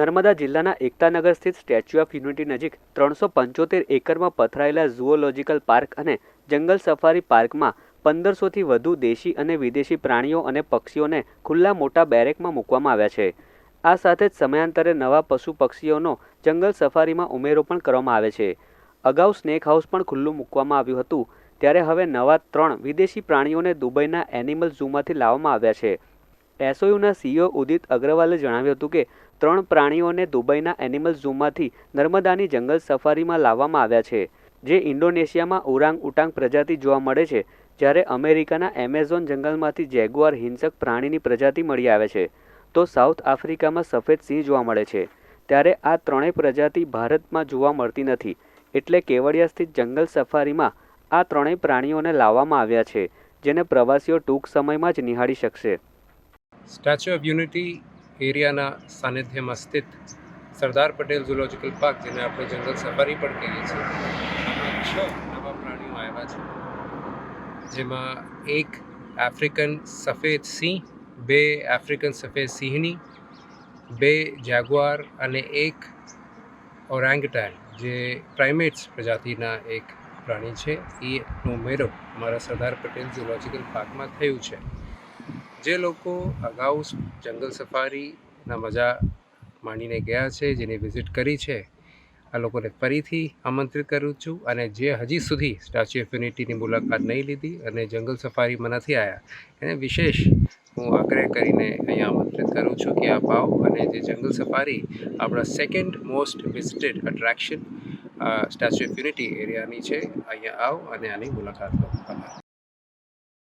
નર્મદા જિલ્લાના એકતાનગર સ્થિત statue of unity નજીક 375 એકરમાં પથરાયેલા ઝૂઓલોજીકલ પાર્ક અને જંગલ સફારી પાર્કમાં 1500થી વધુ દેશી અને વિદેશી પ્રાણીઓ અને પક્ષીઓને ખુલ્લા મોટા બેરેકમાં મૂકવામાં આવ્યા છે. આ સાથે જ સમયાંતરે નવા પશુ પક્ષીઓનો જંગલ સફારીમાં ઉમેરો પણ કરવામાં આવે છે. અગાઉ સ્નેક હાઉસ પણ ખુલ્લું મૂકવામાં આવ્યું હતું, ત્યારે હવે નવા 3 વિદેશી પ્રાણીઓને દુબઈના એનિમલ ઝૂમાંથી લાવવામાં આવ્યા છે. એસઓયુના સીઈઓ ઉદિત અગ્રવાલે જણાવ્યું હતું કે 3 પ્રાણીઓને દુબઈના એનિમલ ઝૂમાંથી નર્મદાની જંગલ સફારીમાં લાવવામાં આવ્યા છે, જે ઇન્ડોનેશિયામાં ઓરાંગ ઉટાંગ પ્રજાતિ જોવા મળે છે, જ્યારે અમેરિકાના એમેઝોન જંગલમાંથી જેગુઆર હિંસક પ્રાણીની પ્રજાતિ મળી આવે છે, તો સાઉથ આફ્રિકામાં સફેદ સિંહ જોવા મળે છે. ત્યારે આ ત્રણેય પ્રજાતિ ભારતમાં જોવા મળતી નથી, એટલે કેવડિયા સ્થિત જંગલ સફારીમાં આ ત્રણેય પ્રાણીઓને લાવવામાં આવ્યા છે, જેને પ્રવાસીઓ ટૂંક સમયમાં જ નિહાળી શકશે. સ્ટેચ્યુ ઓફ યુનિટી એરિયાના સાનિધ્યમાં સ્થિત સરદાર પટેલ ઝૂઓલોજીકલ પાર્ક, જેને આપણે જંગલ સફારી પણ કહીએ છીએ, આમાં 6 નવા પ્રાણીઓ આવ્યા છે, જેમાં એક આફ્રિકન સફેદ સિંહ, 2 આફ્રિકન સફેદ સિંહણી, 2 જેગુઆર અને 1 ઓરાંગુટાન, જે પ્રાઇમેટ્સ પ્રજાતિના એક પ્રાણી છે. એનો ઉમેરો અમારા સરદાર પટેલ ઝૂઓલોજીકલ પાર્કમાં થયું છે. જે લોકો અગાઉ જંગલ સફારીના મજા માણીને ગયા છે, જેની વિઝિટ કરી છે, આ લોકોને ફરીથી આમંત્રિત કરું છું. અને જે હજી સુધી સ્ટેચ્યુ ઓફ યુનિટીની મુલાકાત નહીં લીધી અને જંગલ સફારીમાં નથી આવ્યા, એને વિશેષ હું આગ્રહ કરીને અહીંયા આમંત્રિત કરું છું કે આપ આવો અને જે જંગલ સફારી આપણા second most visited attraction statue of unity એરિયાની છે, અહીંયા આવો અને આની મુલાકાત લો.